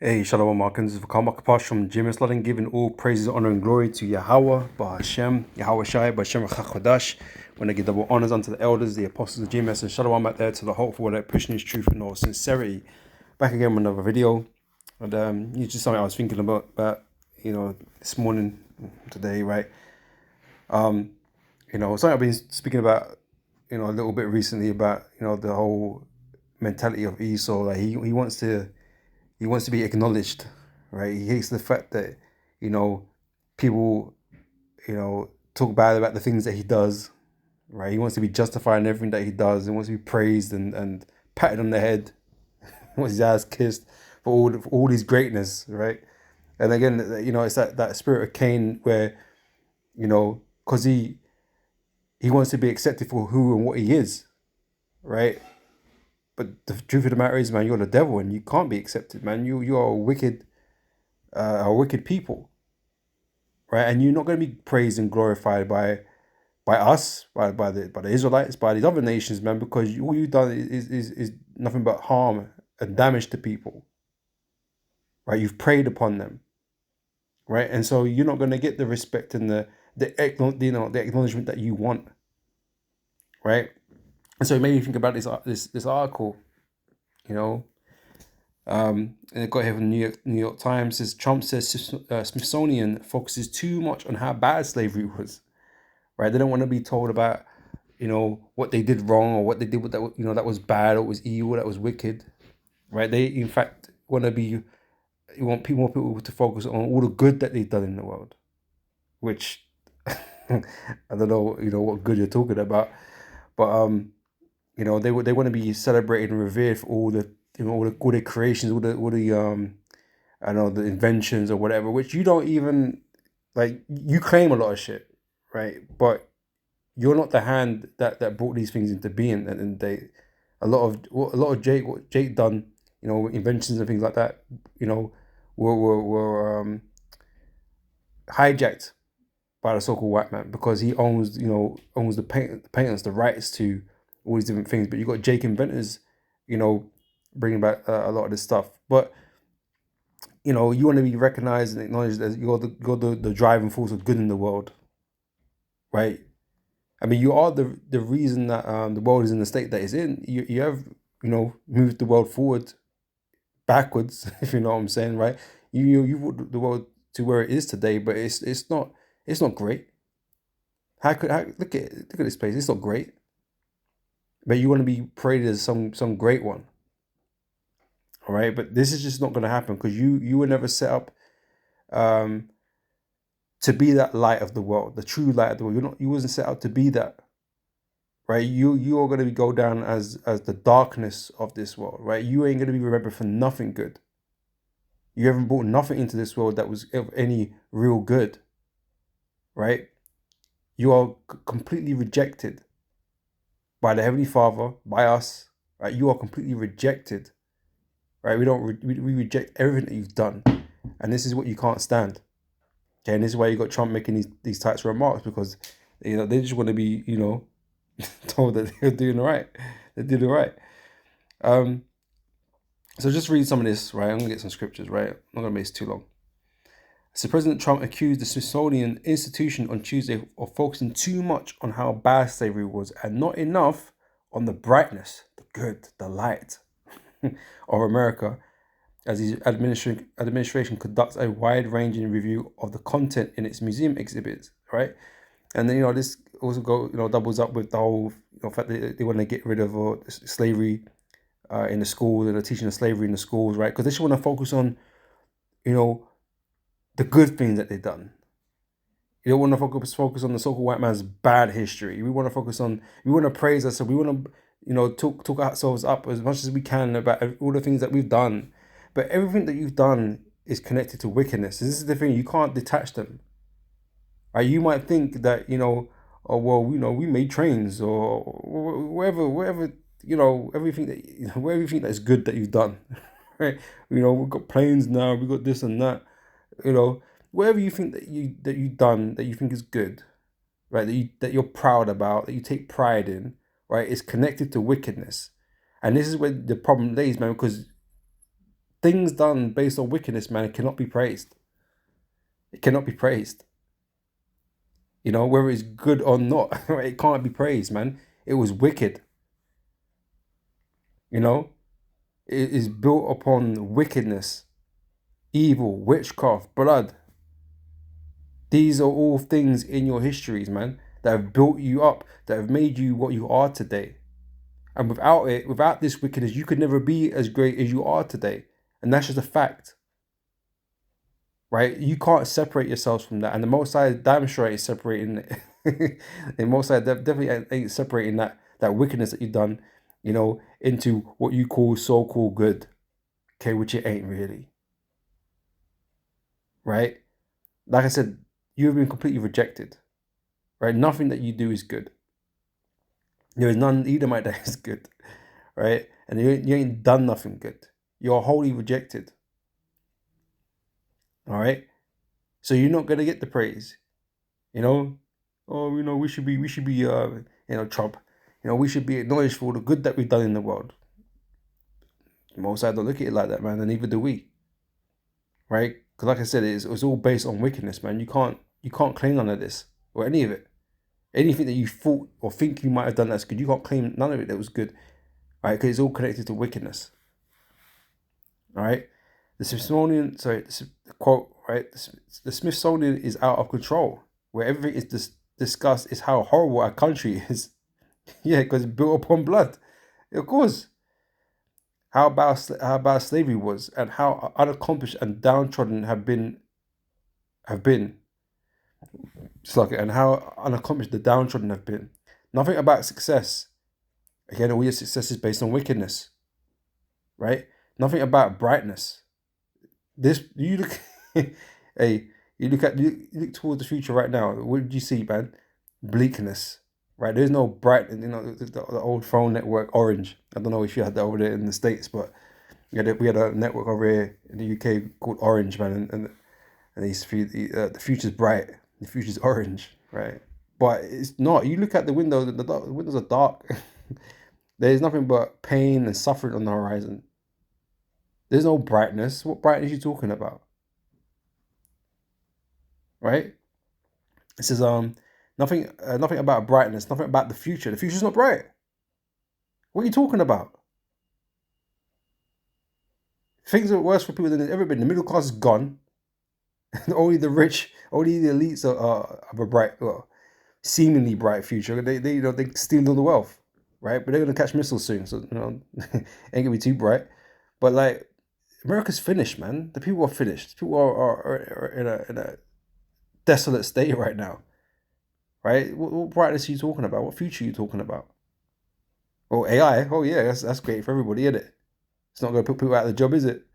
Hey, Shalom Markins, V'kal from Jim Sladen, giving all praises, honor, and glory to Yahweh, Bahashem, Yahweh Shai, Bahashem Chachodash. When I give double honors unto the elders, the apostles of Jim, and Shalom out there to the hopeful that pushing his truth and all sincerity. Back again with another video, and it's just something I was thinking about this morning, today, right? Something I've been speaking about, a little bit recently about, the whole mentality of Esau. Like he wants to be acknowledged, right? He hates the fact that, people, talk bad about the things that he does, right? He wants to be justified in everything that he does and wants to be praised and patted on the head, wants his ass kissed for all his greatness, right? And again, it's that spirit of Cain where, because he wants to be accepted for who and what he is, right? But the truth of the matter is, man, you're the devil and you can't be accepted, man. You are a wicked people, right? And you're not going to be praised and glorified by us, by the Israelites, by these other nations, man, because all you've done is nothing but harm and damage to people, right? You've preyed upon them, right? And so you're not going to get the respect and the acknowledgement that you want, right? And so it made me think about this article, and it got here from New York Times. Says Trump says Smithsonian focuses too much on how bad slavery was. Right? They don't want to be told about, what they did wrong or what they did with that, that was bad, or was evil, that was wicked. Right? They in fact want more people to focus on all the good that they've done in the world, which I don't know, what good you're talking about, but they want to be celebrated and revered for all the all the creations, all the I don't know, the inventions or whatever, which you don't even like. You claim a lot of shit, right? But you're not the hand that brought these things into being. And they a lot of what Jake done, inventions and things like that, were hijacked by the so-called white man because he owns the patents, the rights to all these different things. But you got Jake inventors, bringing back a lot of this stuff. But you want to be recognized and acknowledged as you're the driving force of good in the world, right? I mean, you are the reason that the world is in the state that it's in. You have moved the world forward, backwards, if you know what I'm saying, right? You brought the world to where it is today, but it's not great. Look at this place? It's not great, but you want to be praised as some great one. All right, but this is just not going to happen because you were never set up to be that light of the world, the true light of the world. You wasn't set up to be that, right? You are going to go down as the darkness of this world, right? You ain't going to be remembered for nothing good. You haven't brought nothing into this world that was of any real good, right? You are completely rejected by the Heavenly Father, by us, right? You are completely rejected, right? We reject everything that you've done, and this is what you can't stand. Okay, and this is why you got Trump making these types of remarks, because they just want to be told that they're doing all right. They're doing all right. So just read some of this, right? I'm gonna get some scriptures, right? I'm not gonna make this too long. So President Trump accused the Smithsonian Institution on Tuesday of focusing too much on how bad slavery was and not enough on the brightness, the good, the light of America, as his administration conducts a wide-ranging review of the content in its museum exhibits, right? And then this also doubles up with the whole fact that they want to get rid of slavery in the schools, and the teaching of slavery in the schools, right? Because they just want to focus on the good things that they've done. You don't want to focus on the so-called white man's bad history. We want to praise ourselves. We want to talk ourselves up as much as we can about all the things that we've done. But everything that you've done is connected to wickedness. This is the thing. You can't detach them. Right? You might think that, oh, well, we made trains or wherever, everything that is good that you've done. Right? We've got planes now, we've got this and that. Whatever you think that you've done that you think is good, right? That you're proud about, that you take pride in, right? Is connected to wickedness. And this is where the problem lays, man, because things done based on wickedness, man, it cannot be praised. It cannot be praised. You know, whether it's good or not, it can't be praised, man. It was wicked. You know, it is built upon wickedness, evil, witchcraft, blood. These are all things in your histories, man, that have built you up, that have made you what you are today. And without it, without this wickedness, you could never be as great as you are today. And that's just a fact. Right? You can't separate yourselves from that. And the Most High damn sure ain't separating it. The Most High definitely ain't separating that wickedness that you've done, you know, into what you call so-called good. Okay, which it ain't really. Right? Like I said, you have been completely rejected. Right? Nothing that you do is good. There is none Edomite that is good. Right? And you ain't done nothing good. You're wholly rejected. All right? So you're not gonna get the praise. You know? Oh, you know, we should be you know, Trump. You know, we should be acknowledged for all the good that we've done in the world. Most I don't look at it like that, man, and neither do we. Right? Because like I said, it's all based on wickedness, man. You can't claim none of this or any of it. Anything that you thought or think you might have done that's good, you can't claim none of it that was good. Right? Because it's all connected to wickedness. All right? The Smithsonian, the quote, right? The Smithsonian is out of control. Where everything is discussed is how horrible our country is. Yeah, because it's built upon blood. Of course. How bad slavery was, and how unaccomplished and downtrodden have been. It's like, and how unaccomplished the downtrodden have been. Nothing about success. Again, all your success is based on wickedness. Right? Nothing about brightness. This you look, hey, you look towards the future right now. What do you see, man? Bleakness. Right, there's no bright, you know, the old phone network Orange. I don't know if you had that over there in the States, but we had a network over here in the UK called Orange, man, and the future's bright, the future's orange, right? But it's not. You look at the window, the windows are dark. There's nothing but pain and suffering on the horizon. There's no brightness. What brightness are you talking about? Right? It says nothing about brightness, nothing about the future. The future's not bright. What are you talking about? Things are worse for people than they've ever been. The middle class is gone. Only the rich, only the elites have a bright, well, seemingly bright future. They you know, they steal all the wealth, right? But they're gonna catch missiles soon, so you know, ain't gonna be too bright. But like, America's finished, man. The people are finished. People are in a desolate state right now, right? What brightness are you talking about? What future are you talking about? Oh, AI. Oh yeah, that's great for everybody, isn't it? It's not gonna put people out of the job, is it?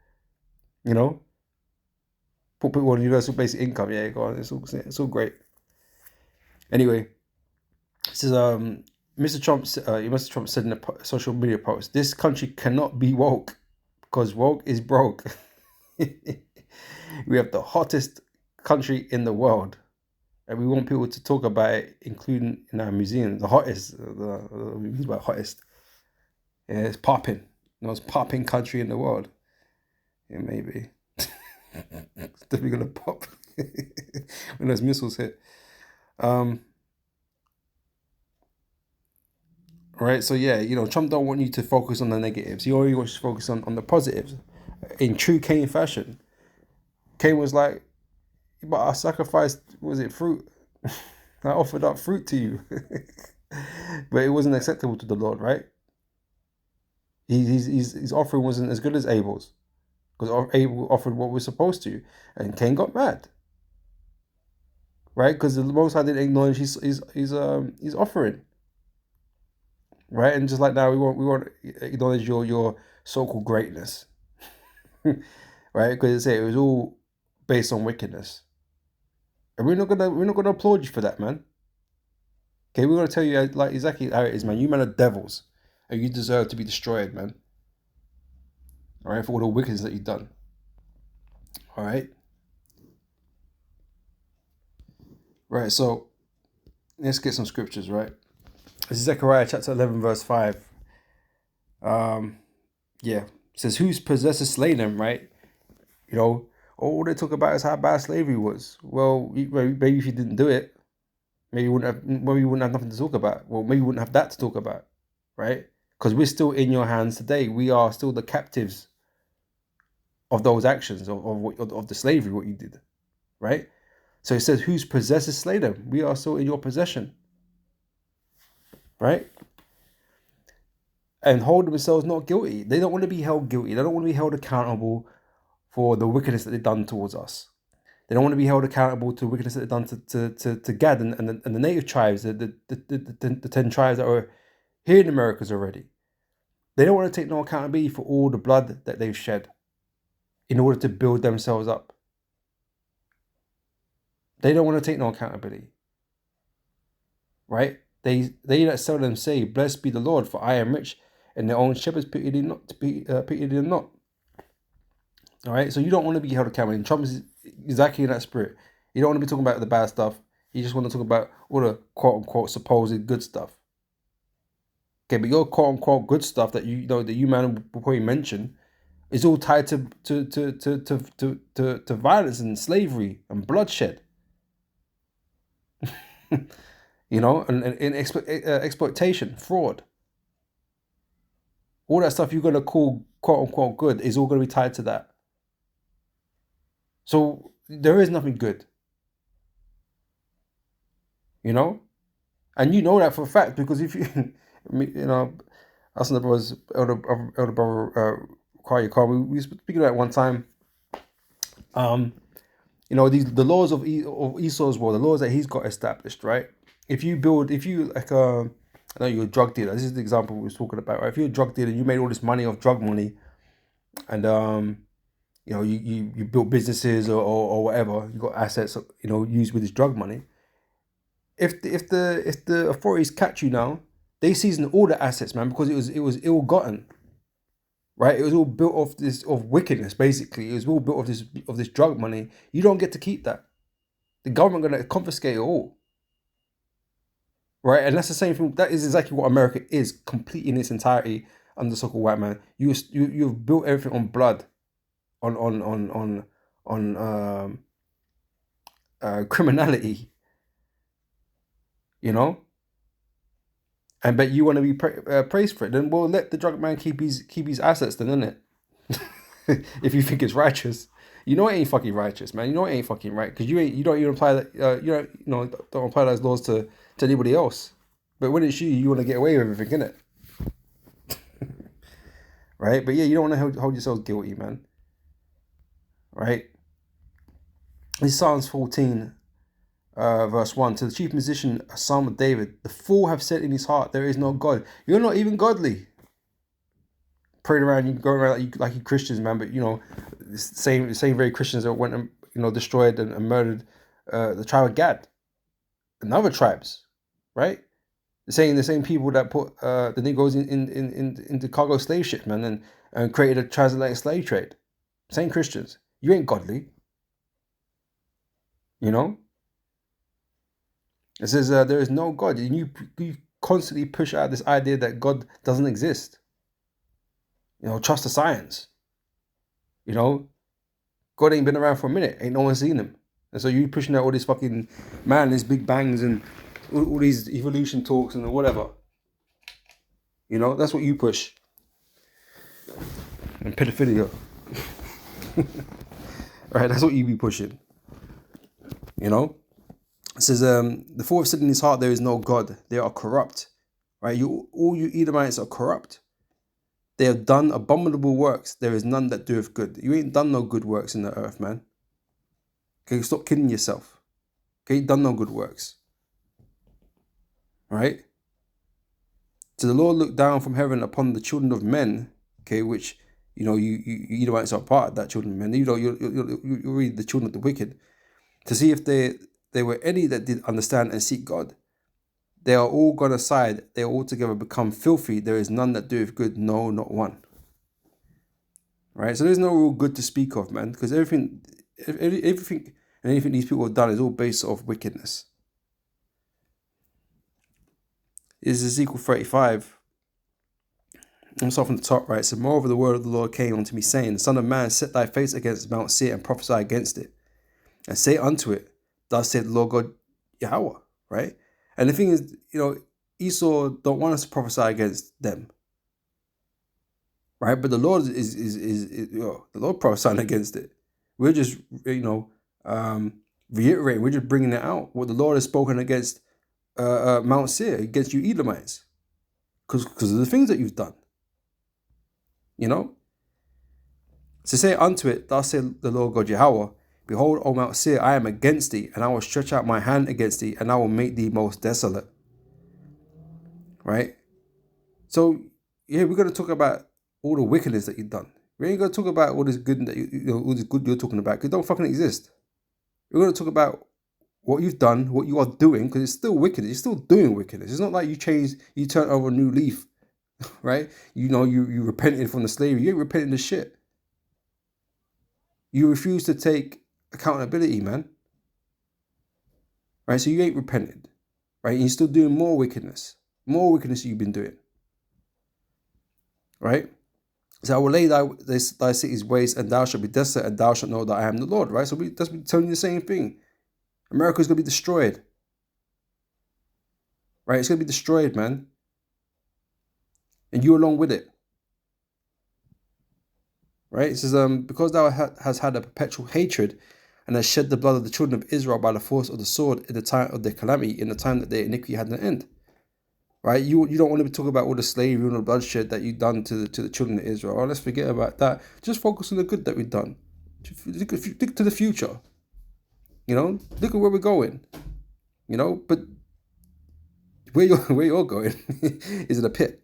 You know, put people on universal basic income. Yeah, go on. It's all great. Anyway, this is Mr. Trump said in a social media post, "This country cannot be woke because woke is broke." We have the hottest country in the world, and we want people to talk about it, including in our museum. The hottest, what means by hottest? Yeah, it's popping. The most popping country in the world. Yeah, maybe. It's definitely gonna pop when those missiles hit. Right, so yeah, you know, Trump don't want you to focus on the negatives. He only wants you to focus on the positives. In true Cain fashion, Cain was like, "But I sacrificed, was it fruit? I offered up fruit to you, but it wasn't acceptable to the Lord, right? His offering wasn't as good as Abel's, because Abel offered what was supposed to, and Cain got mad, right? Because the Most High didn't acknowledge his offering, right? And just like now, we won't acknowledge your so-called greatness, right? Because it was all based on wickedness, and we're not gonna applaud you for that, man. Okay, we're gonna tell you like exactly how it is, man. You men are devils, and you deserve to be destroyed, man. All right, for all the wickedness that you've done. All right, right. So let's get some scriptures, right? This is Zechariah chapter 11, verse 5. Yeah. It says, whose possessors slay them, right? You know, all they talk about is how bad slavery was. Well, maybe if you didn't do it, maybe you wouldn't have nothing to talk about. Well, maybe you wouldn't have that to talk about, right? Because we're still in your hands today. We are still the captives of those actions, of the slavery, what you did, right? So it says, whose possessors slay them? We are still in your possession, right? And hold themselves not guilty. They don't want to be held guilty. They don't want to be held accountable for the wickedness that they've done towards us. They don't want to be held accountable to the wickedness that they've done to Gad and the native tribes, the 10 tribes that are here in the Americas already. They don't want to take no accountability for all the blood that they've shed in order to build themselves up. They don't want to take no accountability, right? They that seldom say, "Blessed be the Lord, for I am rich, and their own shepherds pitied them not." All right, so you don't want to be held accountable. And Trump is exactly in that spirit. You don't want to be talking about the bad stuff. You just want to talk about all the quote unquote supposed good stuff. Okay, but your quote unquote good stuff that you know that you man will probably mention is all tied to violence and slavery and bloodshed. You know, and exploitation, fraud. All that stuff you're gonna call quote unquote good is all gonna be tied to that. So there is nothing good. You know? And you know that for a fact because if you, you know, us and the brothers, elder brother, we were speaking about one time. You know, the laws of Esau's world, the laws that he's got established, right? If you like I know you're a drug dealer. This is the example we was talking about, right? If you're a drug dealer, you made all this money off drug money, and you know, you built businesses or whatever, you got assets, you know, used with this drug money. If the authorities catch you now, they season all the assets, man, because it was ill gotten, right? It was all built off of wickedness, basically. It was all built of this drug money. You don't get to keep that. The government gonna confiscate it all, right? And that's the same thing. That is exactly what America is, complete in its entirety under the so-called white man. You've built everything on blood, on criminality, you know. And bet you want to be praised for it, then we'll let the drug man keep his assets, then, innit? If you think it's righteous, you know it ain't fucking righteous, man. You know it ain't fucking right because you don't even apply that. Don't apply those laws to anybody else. But when it's you want to get away with everything, innit? Right? But yeah, you don't want to hold yourselves guilty, man. Right? This Psalms 14. Verse 1, to the chief musician, a psalm of David, the fool have said in his heart, there is no God. You're not even godly. Praying around, you go around like you Christians, man, but you know, the same very Christians that went and, you know, destroyed and murdered the tribe of Gad and other tribes, right? The same people that put the Negroes into cargo slave ships, man, and created a transatlantic slave trade. Same Christians. You ain't godly. You know? It says there is no God. And you constantly push out this idea that God doesn't exist. You know, trust the science. You know, God ain't been around for a minute. Ain't no one seen him. And so you pushing out all these fucking, man, these big bangs and all these evolution talks and whatever. You know, that's what you push. And pedophilia. Right, that's what you be pushing. You know? It says, the fool have said in his heart, there is no God. They are corrupt. Right? All you Edomites are corrupt. They have done abominable works. There is none that doeth good. You ain't done no good works in the earth, man. Okay, stop kidding yourself. Okay, done no good works. Right? So the Lord looked down from heaven upon the children of men, okay, which, you know, you Edomites are part of that children of men. You know, you read the children of the wicked, to see if there were any that did understand and seek God. They are all gone aside. They are altogether become filthy. There is none that doeth good, no, not one. Right? So there's no real good to speak of, man, because everything and anything these people have done is all based off wickedness. This is Ezekiel 35. I'm starting from the top, right? So moreover, the word of the Lord came unto me, saying, Son of man, set thy face against Mount Seir and prophesy against it, and say unto it, Thus said the Lord God Yahweh, right? And the thing is, Esau don't want us to prophesy against them, right? But the Lord is the Lord prophesying against it. We're just, reiterating. We're just bringing it out. What the Lord has spoken against Mount Seir, against you Edomites, because of the things that you've done. So say unto it, Thus said the Lord God Yahweh, Behold, O Mount Seir, I am against thee, and I will stretch out my hand against thee, and I will make thee most desolate. Right? So, yeah, we're going to talk about all the wickedness that you've done. We ain't going to talk about all this good that all this good you're talking about, because it don't fucking exist. We're going to talk about what you've done, what you are doing, because it's still wicked. You're still doing wickedness. It's not like you turn over a new leaf, right? You repented from the slavery. You ain't repenting the shit. You refuse to take accountability, man. Right? So you ain't repented. Right? And you're still doing more wickedness. More wickedness you've been doing. Right? So I will lay thy cities waste, and thou shalt be desolate, and thou shalt know that I am the Lord. Right? So that's telling you the same thing. America's going to be destroyed. Right? It's going to be destroyed, man. And you along with it. Right? It says, because thou hast had a perpetual hatred, and has shed the blood of the children of Israel by the force of the sword in the time of their calamity, in the time that their iniquity had an end. Right? You don't want to be talking about all the slavery and the bloodshed that you've done to the children of Israel. Oh, let's forget about that. Just focus on the good that we've done. Look to the future. Look at where we're going. But where you're going is in a pit.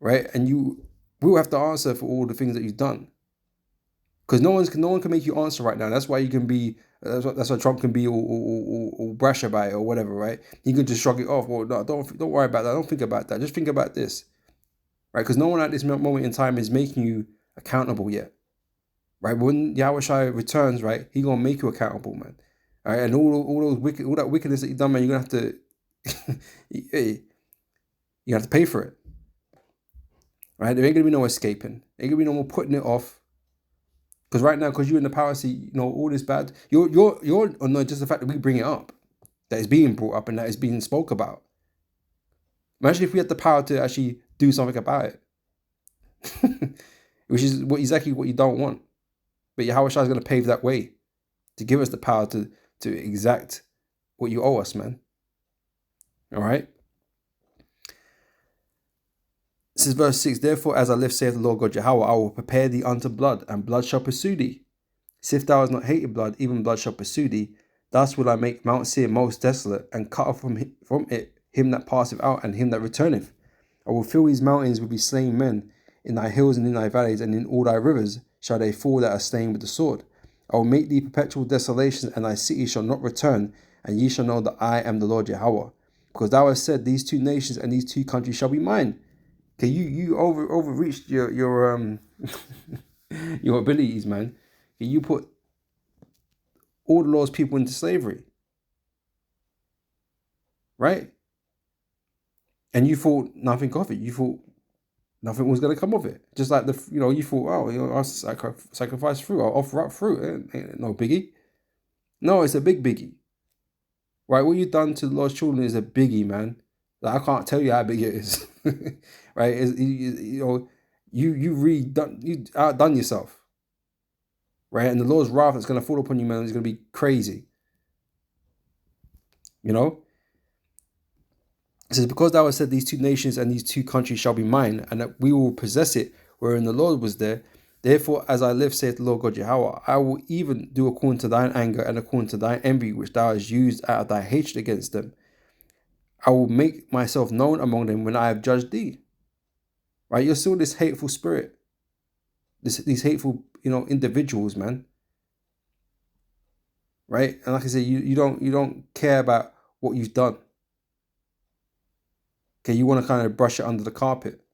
Right? And you will have to answer for all the things that you've done. Because no one can make you answer right now. That's why you can be. That's why Trump can be all brash about it or whatever, right? He can just shrug it off. Well, no, don't worry about that. Don't think about that. Just think about this, right? Because no one at this moment in time is making you accountable yet, right? But when Yahweh Shai returns, right, he gonna make you accountable, man. All right, and all that wickedness that you've done, man, you're gonna have to, you have to pay for it, right? There ain't gonna be no escaping. There ain't gonna be no more putting it off. Because right now, because you're in the power seat, all this bad, you're no, just the fact that we bring it up, that it's being brought up and that it's being spoke about. Imagine if we had the power to actually do something about it, which is exactly what you don't want. But Yahweh Shai is going to pave that way to give us the power to exact what you owe us, man. All right. This is verse 6. Therefore, as I live, saith the Lord God Yahweh, I will prepare thee unto blood, and blood shall pursue thee. If thou hast not hated blood, even blood shall pursue thee. Thus will I make Mount Seir most desolate, and cut off from it him that passeth out, and him that returneth. I will fill these mountains with these slain men. In thy hills and in thy valleys and in all thy rivers shall they fall that are slain with the sword. I will make thee perpetual desolation, and thy city shall not return, and ye shall know that I am the Lord Yahweh. Because thou hast said, these two nations and these two countries shall be mine. Okay, you overreached your your abilities, man. You put all the Lord's people into slavery, right? And you thought nothing of it. You thought nothing was going to come of it. Just like you thought, I'll sacrifice fruit, I'll offer up fruit. Ain't no biggie. No, it's a big biggie. Right? What you've done to the Lord's children is a biggie, man. Like, I can't tell you how big it is. Right? You outdone yourself. Right? And the Lord's wrath that's going to fall upon you, man, is going to be crazy. It says, because thou hast said, these two nations and these two countries shall be mine, and that we will possess it, wherein the Lord was there. Therefore, as I live, saith the Lord God Yahweh, I will even do according to thine anger and according to thine envy, which thou hast used out of thy hatred against them. I will make myself known among them when I have judged thee. Right? You're still this hateful spirit. These hateful, individuals, man. Right? And like I said, you don't care about what you've done. Okay, you want to kind of brush it under the carpet.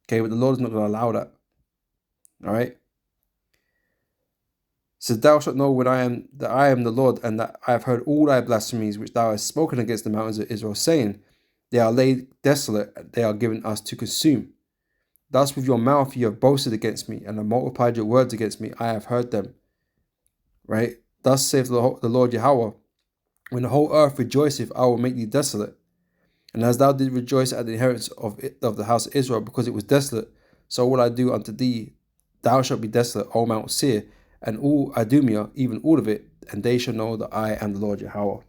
Okay, but the Lord is not going to allow that. All right? So thou shalt know that I am the Lord, and that I have heard all thy blasphemies which thou hast spoken against the mountains of Israel, saying, They are laid desolate, they are given us to consume. Thus with your mouth you have boasted against me, and have multiplied your words against me. I have heard them. Right? Thus saith the Lord Yahweh, when the whole earth rejoiceth, I will make thee desolate. And as thou didst rejoice at the inheritance of the house of Israel, because it was desolate, so will I do unto thee. Thou shalt be desolate, O Mount Seir, and all Idumea, even all of it, and they shall know that I am the Lord Yahweh.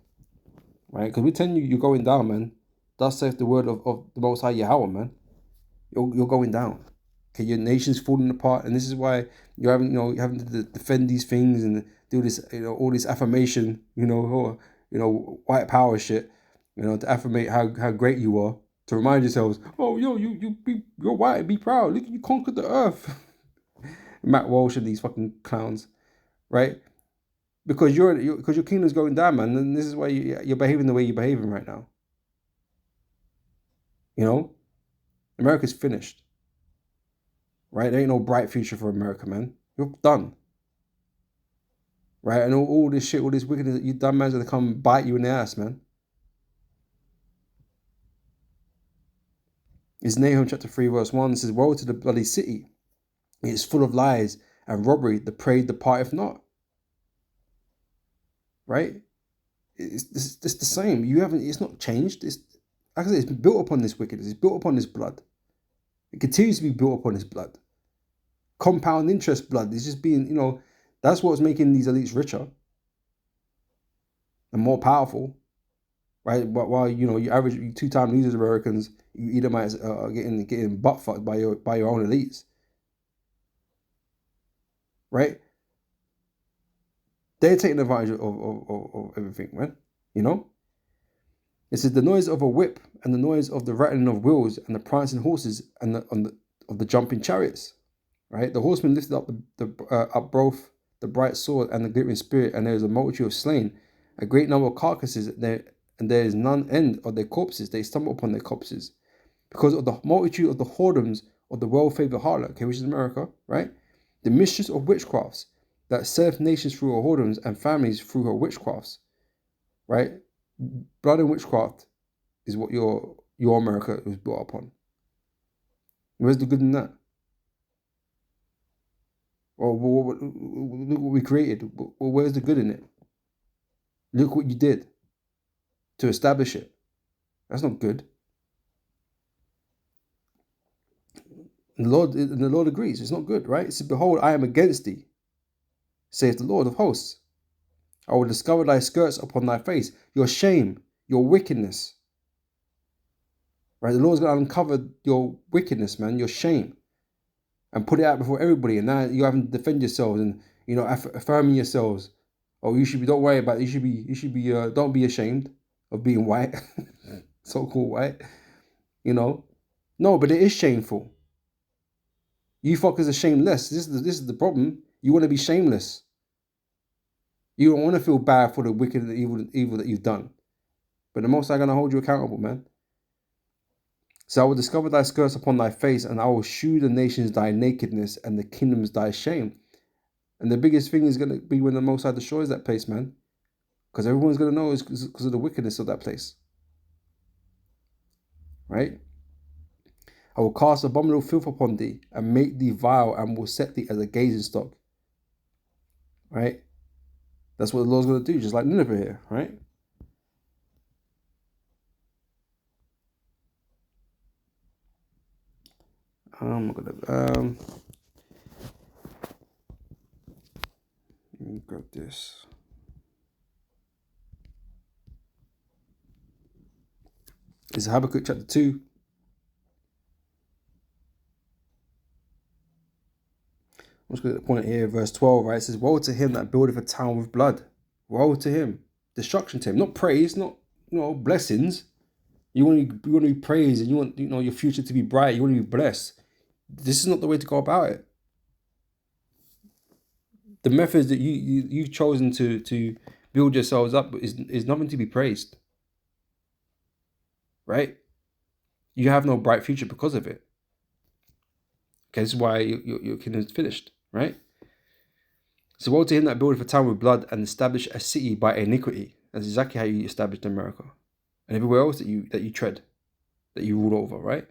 Right? Because we're telling you, you're going down, man. Thus saith the word of the Most High Yahweh, man. You're going down. Okay, your nation's falling apart, and this is why you're having to defend these things and do this, all this affirmation, white power shit, to affirmate how great you are, to remind yourselves, oh, you're white, be proud. Look, you conquered the earth. Matt Walsh and these fucking clowns, right? Because because your kingdom's going down, man, and this is why you're behaving the way you're behaving right now. America's finished. Right? There ain't no bright future for America, man. You're done. Right? And all this shit, all this wickedness that you've done, man's gonna come bite you in the ass, man. It's Nahum chapter 3, verse 1. It says, woe to the bloody city. It is full of lies and robbery. The prey departeth not. Right? It's the same. It's not changed. It's, like I said, it's been built upon this wickedness. It's built upon this blood. It continues to be built upon this blood. Compound interest blood is just being, that's what's making these elites richer and more powerful, right? But while you average 2-time losers Americans, you Edomites are getting butt fucked by your own elites, right? They're taking advantage of everything, man. It says the noise of a whip and the noise of the rattling of wheels and the prancing horses and of the jumping chariots. Right, the horsemen lifted up up both the bright sword and the glittering spear, and there is a multitude of slain, a great number of carcasses there, and there is none end of their corpses. They stumble upon their corpses, because of the multitude of the whoredoms of the well-favored harlot, okay, which is America, right? The mistress of witchcrafts that served nations through her whoredoms and families through her witchcrafts, right? Blood and witchcraft is what your America was built upon. Where's the good in that? Or look what we created. Well, where's the good in it? Look what you did to establish it. That's not good. And the Lord agrees. It's not good, right? It says, behold, I am against thee, saith the Lord of hosts. I will discover thy skirts upon thy face, your shame, your wickedness. Right? The Lord's going to uncover your wickedness, man, your shame, and put it out before everybody. And now you're having to defend yourselves and affirming yourselves. Oh, don't worry about it. Don't be ashamed of being white, so-called white. No, but it is shameful. You fuckers are shameless. This is the problem. You want to be shameless. You don't want to feel bad for the wicked and the evil that you've done. But the Most High going to hold you accountable, man. So I will discover thy skirts upon thy face, and I will shew the nations thy nakedness and the kingdoms thy shame. And the biggest thing is going to be when the Most High destroys that place, man. Because everyone's going to know it's because of the wickedness of that place. Right? I will cast abominable filth upon thee, and make thee vile, and will set thee as a gazing stock. Right? That's what the Lord's going to do, just like Nineveh here, right? Let me grab this. It's Habakkuk chapter 2. I'm just going to point here, verse 12, right? It says, woe to him that buildeth a town with blood. Woe to him. Destruction to him. Not praise, not blessings. You want to be praised, and you want your future to be bright. You want to be blessed. This is not the way to go about it. The methods that you've chosen to build yourselves up is nothing to be praised. Right? You have no bright future because of it. Okay, this is why your kingdom is finished, right? So woe to him that buildeth a town with blood and establish a city by iniquity. That's exactly how you established America, and everywhere else that you tread. that you rule over, right?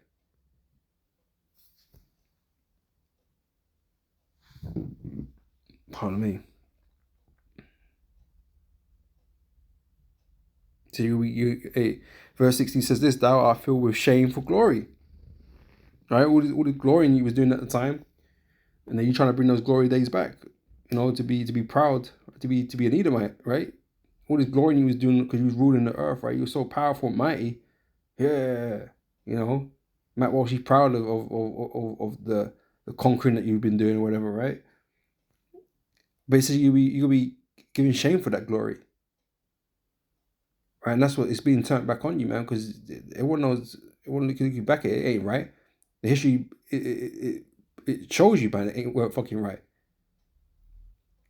Pardon me. So verse 16 says this: "Thou art filled with shame for glory." Right, all the glory you was doing at the time, and then you're trying to bring those glory days back. To be proud, to be an Edomite, right? All this glory you was doing because you was ruling the earth, right? You were so powerful and mighty. Yeah, Matt Walsh, he's proud of the conquering that you've been doing or whatever, right? Basically, you'll be giving shame for that glory, right? And that's what it's being turned back on you, man, because everyone knows, everyone looking back at it, ain't right. The history, it shows you, man, it ain't fucking right.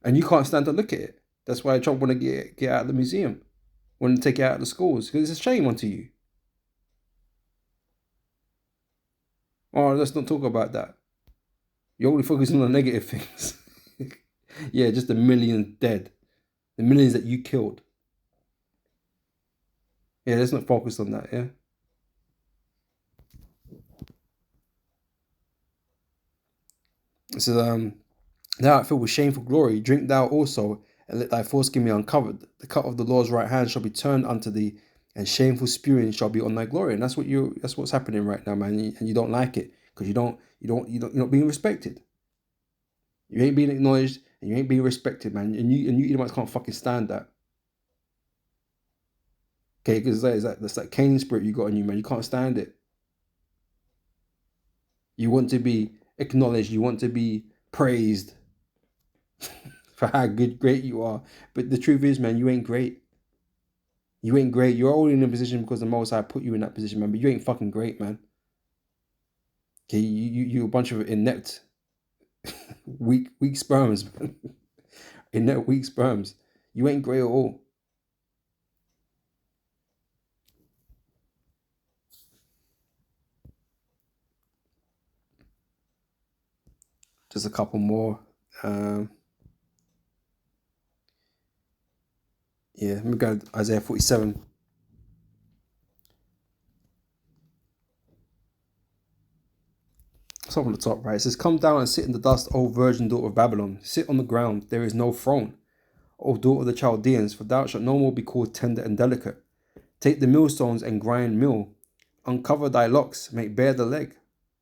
And you can't stand to look at it. That's why Trump want to get out of the museum, want to take it out of the schools, because it's a shame unto you. Oh, let's not talk about that. You're only focusing on the negative things. Yeah, just the millions dead, the millions that you killed. Yeah, let's not focus on that. Yeah. So thou art filled with shameful glory, drink thou also, and let thy foreskin be uncovered. The cut of the Lord's right hand shall be turned unto thee, and shameful spewing shall be on thy glory. And that's what's happening right now, man. And you don't like it because you're not being respected. You ain't being acknowledged, and you ain't being respected, man. And you Edomites can't fucking stand that. Okay, because that's that Cain spirit you got in you, man. You can't stand it. You want to be acknowledged. You want to be praised for how great you are. But the truth is, man, you ain't great. You ain't great. You're only in a position because the Most High put you in that position, man. But you ain't fucking great, man. Okay, you a bunch of inept, weak sperms, man. Inept, weak sperms. You ain't great at all. Just a couple more. Yeah, let me go to Isaiah 47. It's up on the top, right? It says, "Come down and sit in the dust, O virgin daughter of Babylon. Sit on the ground, there is no throne. O daughter of the Chaldeans, for thou shalt no more be called tender and delicate. Take the millstones and grind meal. Uncover thy locks, make bare the leg."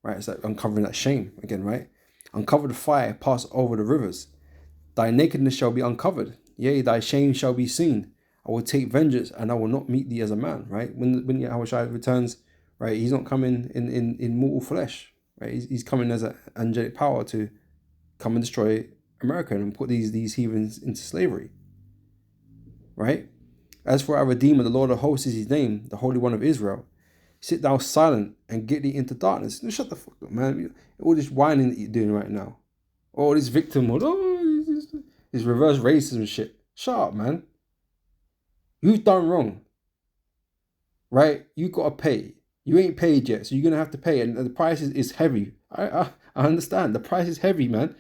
Right, it's like uncovering that shame again, right? "Uncover the fire, pass over the rivers. Thy nakedness shall be uncovered, yea, thy shame shall be seen. I will take vengeance, and I will not meet thee as a man." Right? When Yahushua returns, right, he's not coming in mortal flesh, right? He's coming as an angelic power to come and destroy America and put these heathens into slavery, right? "As for our Redeemer, the Lord of hosts is his name, the Holy One of Israel. Sit thou silent and get thee into darkness." No, shut the fuck up, man. All this whining that you're doing right now. All this victimhood. Oh, this reverse racism shit. Shut up, man. You've done wrong. Right? You gotta pay. You ain't paid yet, so you're gonna have to pay. And the price is heavy. I understand. The price is heavy, man.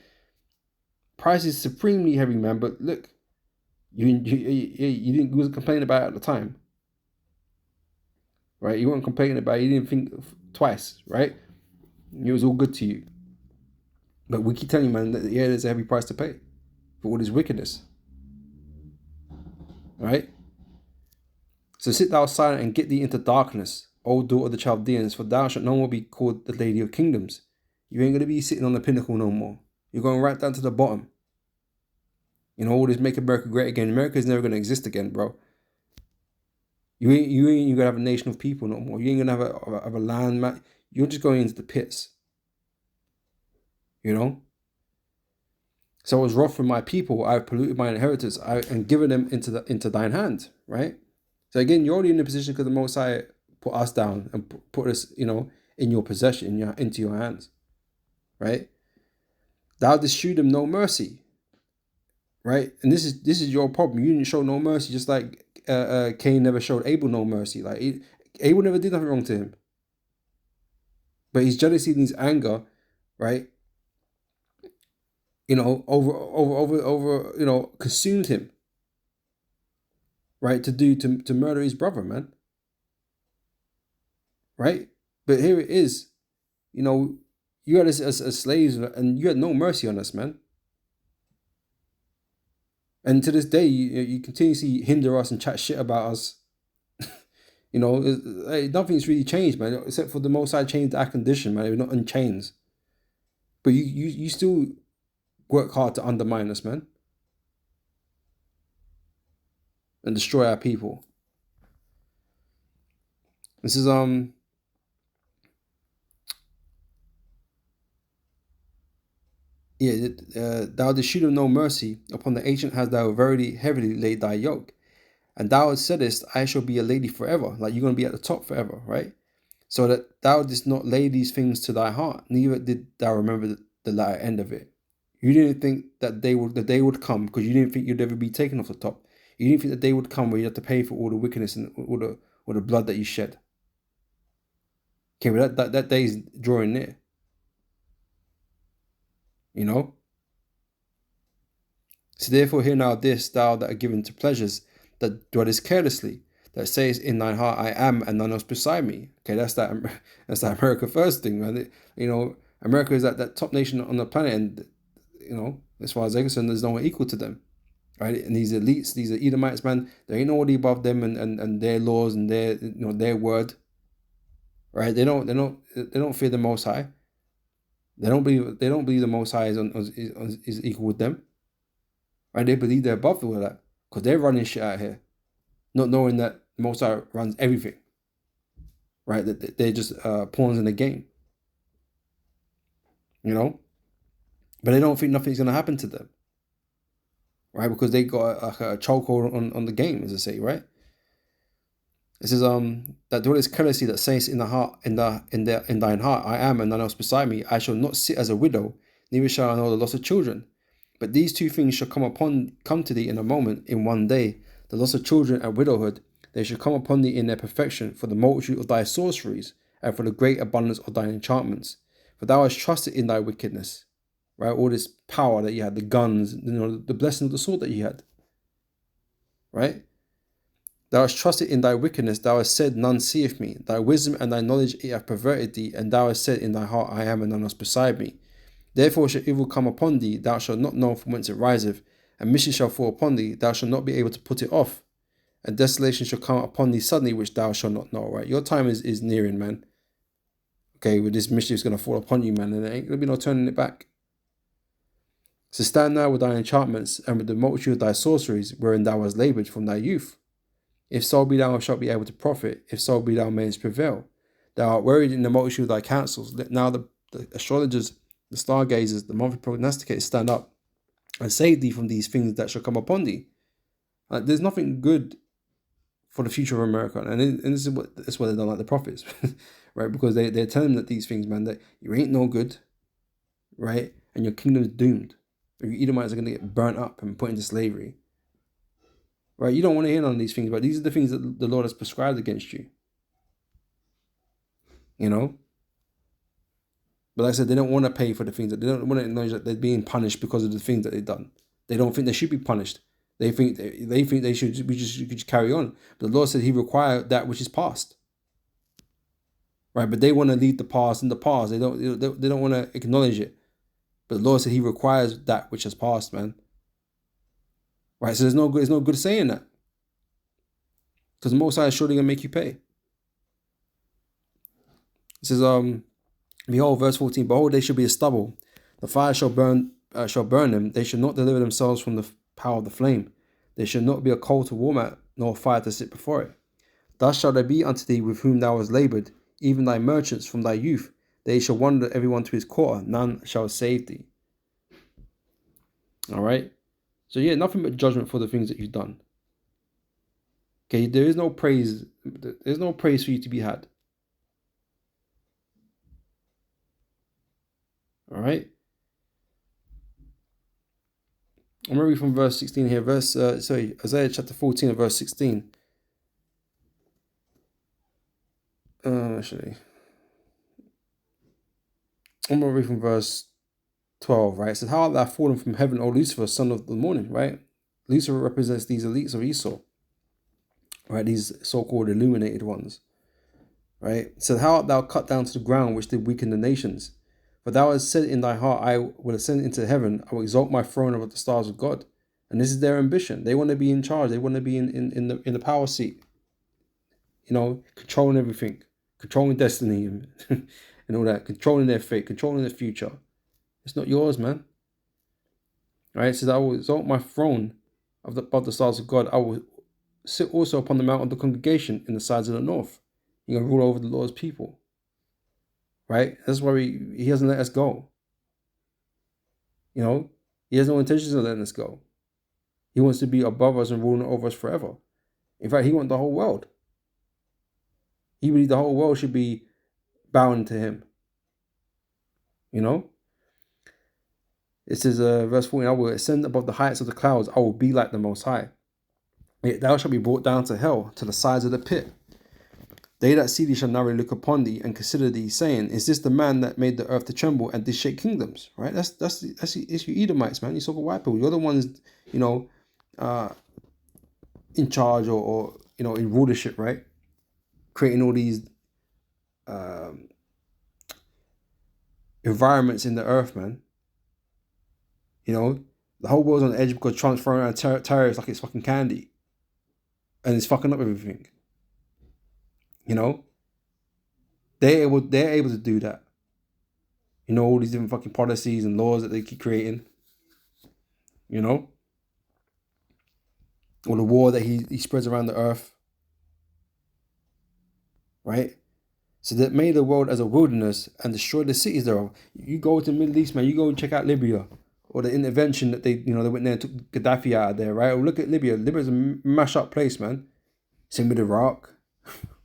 Price is supremely heavy, man. But look, you didn't wasn't complaining about it at the time. Right? You weren't complaining about it. You didn't think twice, right? It was all good to you. But we keep telling you, man, that yeah, there's a heavy price to pay for all this wickedness. Right? "So sit thou silent and get thee into darkness, O daughter of the Chaldeans, for thou shalt no more be called the Lady of Kingdoms." You ain't going to be sitting on the pinnacle no more. You're going right down to the bottom. All this "Make America Great Again." America is never going to exist again, bro. You ain't gonna have a nation of people no more. You ain't gonna have a land, man. You're just going into the pits. "So I was wroth with my people. I have polluted my inheritance, and given them into thine hand." Right. So again, you're already in a position because the Most High put us down and put us, in your possession, into your hands. Right. "Thou didst shew them no mercy." Right. And this is your problem. You didn't show no mercy, just like Cain never showed Abel no mercy. Like Abel never did nothing wrong to him, but his jealousy and his anger, right? Over consumed him, right? To murder his brother, man. Right? But here it is, you know, you had us as slaves, and you had no mercy on us, man. And to this day, you continuously hinder us and chat shit about us. You know, nothing's really changed, man, except for the Most High changed our condition, man. We're not in chains. But you still work hard to undermine us, man, and destroy our people. This is thou didst shew them no mercy, upon the ancient hast thou very heavily laid thy yoke. And thou saidest, I shall be a lady forever. Like, you're going to be at the top forever, right? So that thou didst not lay these things to thy heart, neither did thou remember the latter end of it. You didn't think that the day would come, because you didn't think you'd ever be taken off the top. You didn't think the day would come where you have to pay for all the wickedness and all the blood that you shed. Okay, but that day is drawing near. You know? So therefore hear now this, thou that are given to pleasures, that dwellest carelessly, that sayest in thine heart, I am, and none else beside me. Okay, that's that America first thing, man. You know, America is that top nation on the planet, and you know, as far as they're concerned, there's no one equal to them, right? And these elites, these are Edomites, man, there ain't nobody above them and their laws and their their word, right? They don't fear the Most High. They don't believe the Most High is equal with them, right? They believe they're above all that because they're running shit out here, not knowing that the Most High runs everything, right? That they're just pawns in the game, you know. But they don't think nothing's gonna happen to them, right? Because they got a chokehold on the game, as I say, right? It says that there is carelessly that says in thine heart, I am, and none else beside me. I shall not sit as a widow, neither shall I know the loss of children. But these two things shall come to thee in a moment, in one day, the loss of children and widowhood. They shall come upon thee in their perfection, for the multitude of thy sorceries, and for the great abundance of thine enchantments. For thou hast trusted in thy wickedness, right? All this power that you had, the guns, the blessing of the sword that you had, right? Thou hast trusted in thy wickedness, thou hast said, none seeth me. Thy wisdom and thy knowledge it hath perverted thee, and thou hast said in thy heart, I am, and none else beside me. Therefore shall evil come upon thee, thou shalt not know from whence it riseth, and mischief shall fall upon thee, thou shalt not be able to put it off, and desolation shall come upon thee suddenly, which thou shalt not know, right? Your time is nearing, man. Okay, with this mischief is going to fall upon you, man, and there ain't going to be no turning it back. So stand now with thy enchantments, and with the multitude of thy sorceries, wherein thou hast laboured from thy youth. If so be thou shalt be able to profit, if so be thou mayest prevail. Thou art wearied in the multitude of thy counsels. Let now the astrologers, the stargazers, the monthly prognosticators stand up and save thee from these things that shall come upon thee. There's nothing good for the future of America, and this is what they don't like the prophets, right? Because they're telling them that these things, man, that you ain't no good, right? And your kingdom's doomed. Your Edomites are going to get burnt up and put into slavery. Right, you don't want to hear none of these things, but these are the things that the Lord has prescribed against you. You know? But like I said, they don't want to pay for the things that they don't want to acknowledge that they're being punished because of the things that they've done. They don't think they should be punished. They think they should just carry on. But the Lord said He required that which is past. Right, but they want to leave the past in the past. They don't want to acknowledge it. But the Lord said He requires that which has passed, man. Right, so there's no good saying that. Because the Most High is surely going to make you pay. It says, behold, verse 14, behold, they shall be a stubble. The fire shall burn them. They shall not deliver themselves from the power of the flame. They shall not be a coal to warm at, nor a fire to sit before it. Thus shall there be unto thee with whom thou hast laboured, even thy merchants from thy youth. They shall wander every one to his quarter. None shall save thee. All right. So yeah, nothing but judgment for the things that you've done. Okay, there is no praise. There's no praise for you to be had. All right. I'm going to read from verse 16 here. Isaiah chapter 14 and verse 16. Actually, I'm going to read from verse 12, right? It says, how art thou fallen from heaven, O Lucifer, son of the morning, right? Lucifer represents these elites of Esau, right? These so-called illuminated ones. right? So how art thou cut down to the ground, which did weaken the nations? For thou hast said in thy heart, I will ascend into heaven, I will exalt my throne above the stars of God. And this is their ambition. They want to be in charge. They want to be in the power seat, controlling everything, controlling destiny and all that, controlling their fate, controlling their future. It's not yours, man. All right, it says, I will exalt my throne above the stars of God. I will sit also upon the mount of the congregation in the sides of the north. You're going to rule over the Lord's people. Right? That's why he doesn't let us go. He has no intentions of letting us go. He wants to be above us and ruling over us forever. In fact, he wants the whole world. He believes the whole world should be bowing to him. It says, verse 14, I will ascend above the heights of the clouds. I will be like the Most High. Yet thou shalt be brought down to hell, to the sides of the pit. They that see thee shall narrowly look upon thee and consider thee, saying, is this the man that made the earth to tremble and did shake kingdoms? Right? That's you Edomites, man. You so-called white people. You're the ones, in charge or in rulership, right? Creating all these environments in the earth, man. The whole world's on edge because Trump's throwing around tariffs like it's fucking candy. And it's fucking up everything. They're able to do that. All these different fucking policies and laws that they keep creating. Or the war that he spreads around the earth. Right? So that made the world as a wilderness and destroyed the cities thereof. You go to the Middle East, man, you go and check out Libya. Or the intervention that they went there and took Gaddafi out of there, right? Or look at Libya. Libya's a mash up place, man. Same with Iraq,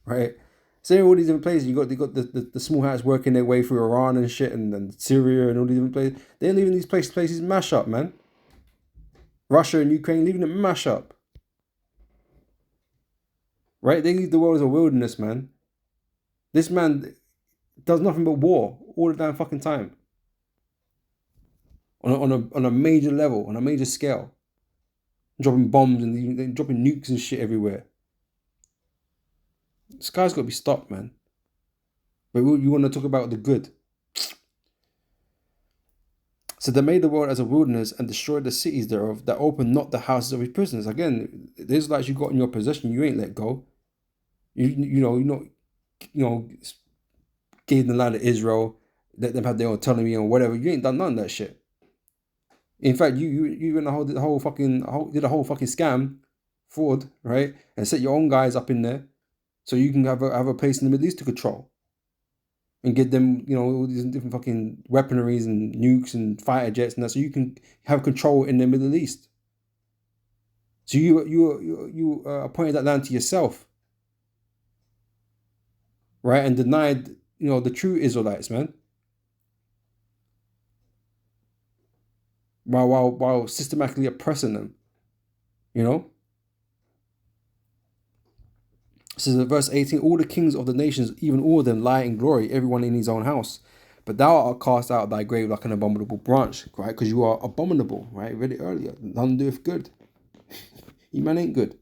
right? Same with all these different places. You got the small hats working their way through Iran and shit, and Syria and all these different places. They're leaving these places mash up, man. Russia and Ukraine leaving them mash up, right? They leave the world as a wilderness, man. This man does nothing but war all the damn fucking time. On a major level, on a major scale, dropping bombs and dropping nukes and shit everywhere. This guy's got to be stopped, man. But you want to talk about the good. So they made the world as a wilderness and destroyed the cities thereof, that opened not the houses of his prisoners. Again, the Israelites you got in your possession, you ain't let go. You gave the land of Israel, let them have their autonomy and whatever. You ain't done none of that shit. In fact, you went did a whole fucking scam, fraud, right? And set your own guys up in there, so you can have a place in the Middle East to control, and get them, all these different fucking weaponries and nukes and fighter jets and that, so you can have control in the Middle East. So you appointed that land to yourself, right? And denied, the true Israelites, man. While systematically oppressing them, Says in verse 18, all the kings of the nations, even all of them, lie in glory, everyone in his own house. But thou art cast out of thy grave like an abominable branch, right? Because you are abominable, right? Read it earlier. None doeth good. You man ain't good.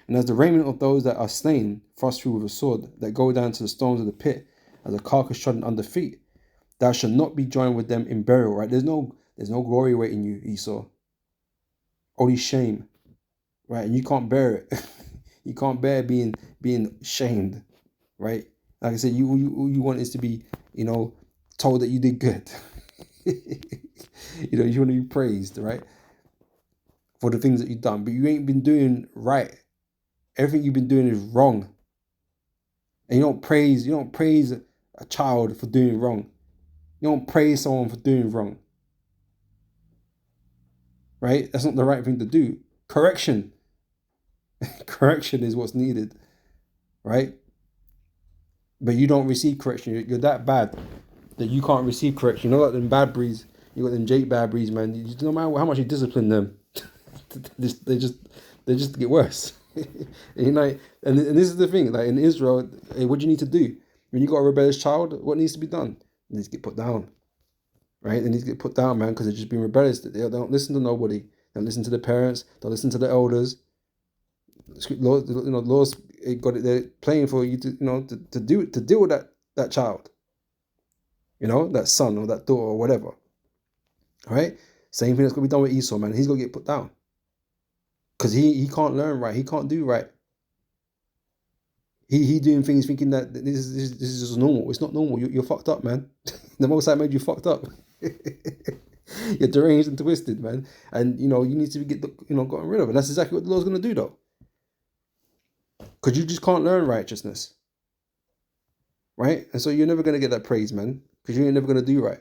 And as the raiment of those that are slain, thrust through with a sword, that go down to the stones of the pit, as a carcass trodden under feet, thou shalt not be joined with them in burial, right? There's no glory awaiting you, Esau. Only shame, right? And you can't bear it. You can't bear being shamed, right? Like I said, you want is to be, told that you did good. You want to be praised, right? For the things that you've done, but you ain't been doing right. Everything you've been doing is wrong. And you don't praise a child for doing wrong. You don't praise someone for doing wrong. Right? That's not the right thing to do. Correction is what's needed, right? But you don't receive correction. You're that bad that you can't receive correction. Like them bad breeds. You got them Jake bad breeds, man. No matter how much you discipline them, they just get worse. And this is the thing. Like in Israel, what do you need to do when you got a rebellious child? What needs to be done? It needs to get put down, right? They need to get put down, man, because they're just being rebellious. They don't listen to nobody. They don't listen to the parents. Don't listen to the elders. Laws got it there playing for you to, you know, to deal with that child, you know, that son or that daughter or whatever. All right. Same thing that's gonna be done with Esau, man. He's gonna get put down because he can't learn right. He can't do right. He doing things thinking that this is just normal. It's not normal. You're fucked up, man. The Most High made you fucked up. You're deranged and twisted, man. And you know you need to get gotten rid of. And that's exactly what the Lord's gonna do, though. Because you just can't learn righteousness, right? And so you're never gonna get that praise, man. Because you ain't never gonna do right.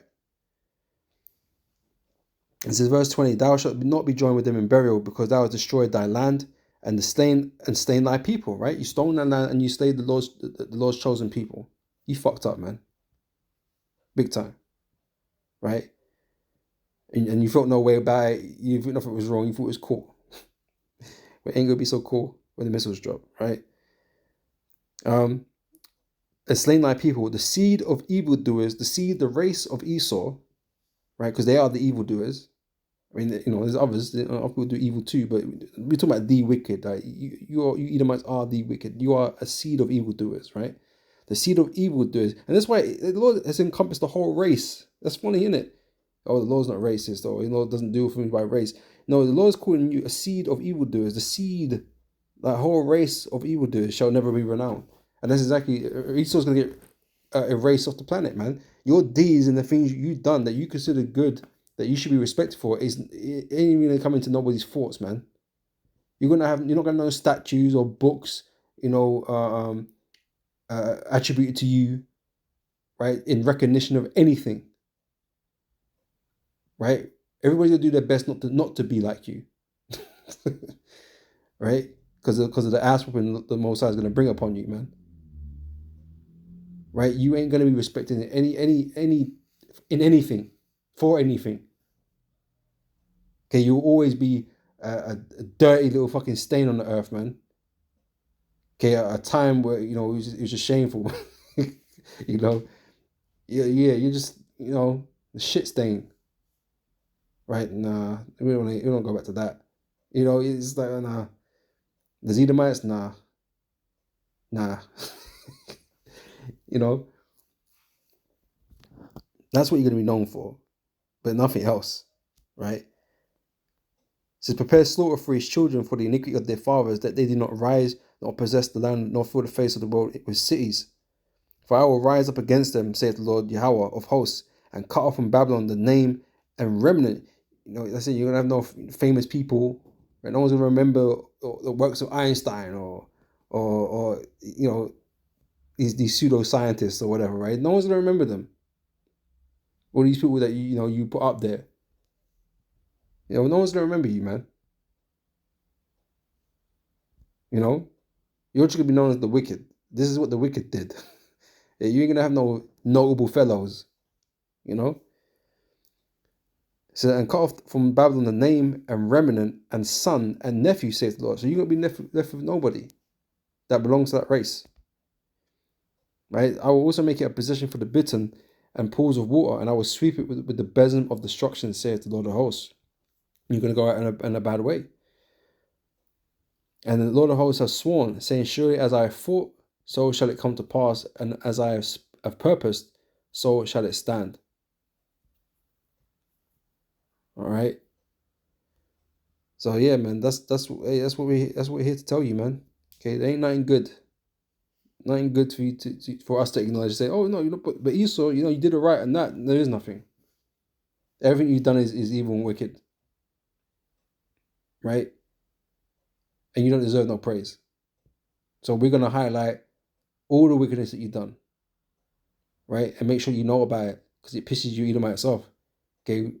It says verse 20, thou shalt not be joined with them in burial, because thou hast destroyed thy land and stained thy people, right? You stole that land and you slayed the Lord's chosen people. You fucked up, man. Big time. Right? And you felt no way about it. You thought nothing was wrong. You thought it was cool. But it ain't gonna be so cool when the missiles drop, right? And slain thy people, the seed of evildoers, the race of Esau, right? Because they are the evildoers. I mean, you know, there's others. Other people do evil too, but we're talking about the wicked. Like you Edomites are the wicked. You are a seed of evildoers, right? The seed of evildoers, and that's why the Lord has encompassed the whole race. That's funny, isn't it? Oh, the Lord's not racist, though. The Lord doesn't do things by race. No, the Lord's calling you a seed of evildoers. The seed, that whole race of evildoers shall never be renowned. And that's exactly, Esau's going to get erased off the planet, man. Your deeds and the things you've done that you consider good, that you should be respected for, it ain't even going to come into nobody's thoughts, man. You're not going to know statues or books, you know, attributed to you, right, in recognition of anything. Right? Everybody's gonna do their best not to be like you. Right? Because of the ass whooping the Most High is gonna bring upon you, man. Right? You ain't gonna be respected in anything, for anything. Okay, you'll always be a dirty little fucking stain on the earth, man. Okay, a time where, you know, it was just shameful. You know, yeah, you're just, you know, the shit stain. Right? Nah, we don't go back to that. You know, it's like, nah. The Edomites, nah. You know, that's what you're going to be known for, but nothing else, right? It says, prepare slaughter for his children for the iniquity of their fathers, that they did not rise, nor possess the land, nor fill the face of the world with cities. For I will rise up against them, saith the Lord Yahweh of hosts, and cut off from Babylon the name and remnant. You know, that's it. You're going to have no famous people, right? No one's going to remember the works of Einstein or you know, these pseudo scientists or whatever, right? No one's gonna remember them. All these people that you put up there. You know, no one's gonna remember you, man. You know, you're just gonna be known as the wicked. This is what the wicked did. You ain't gonna have no notable fellows. You know. So, and cut off from Babylon the name and remnant and son and nephew, saith the Lord. So you're gonna be left with nobody that belongs to that race. Right? I will also make it a possession for the bitten and pools of water, and I will sweep it with the besom of destruction, saith the Lord of hosts. You're going to go out in a bad way. And the Lord of hosts has sworn, saying, surely as I have thought, so shall it come to pass, and as I have purposed, so shall it stand. All right. So yeah, man, that's what we're here to tell you, man. Okay, there ain't nothing good. Nothing good for you for us to acknowledge. Say, oh no, you know, but Esau, you know, you did it right, and that there is nothing. Everything you've done is evil and wicked, right? And you don't deserve no praise. So we're gonna highlight all the wickedness that you've done, right? And make sure you know about it, because it pisses you Edomites off. Okay,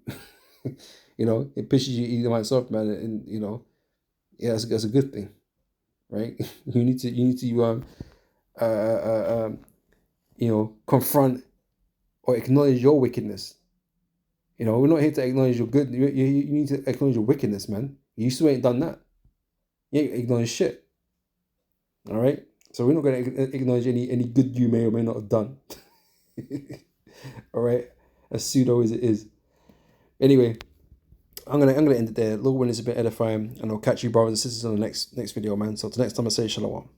you know, it pisses you Edomites off, man, and you know, yeah, that's a good thing, right? you need to you know, confront or acknowledge your wickedness. You know, we're not here to acknowledge your good. You need to acknowledge your wickedness, man. You still ain't done that. You ain't acknowledge shit. All right. So we're not going to acknowledge any good you may or may not have done. All right. As pseudo as it is. Anyway, I'm gonna end it there. Lord, when it's a bit edifying, and I'll catch you brothers and sisters on the next video, man. So till next time, I say shalom.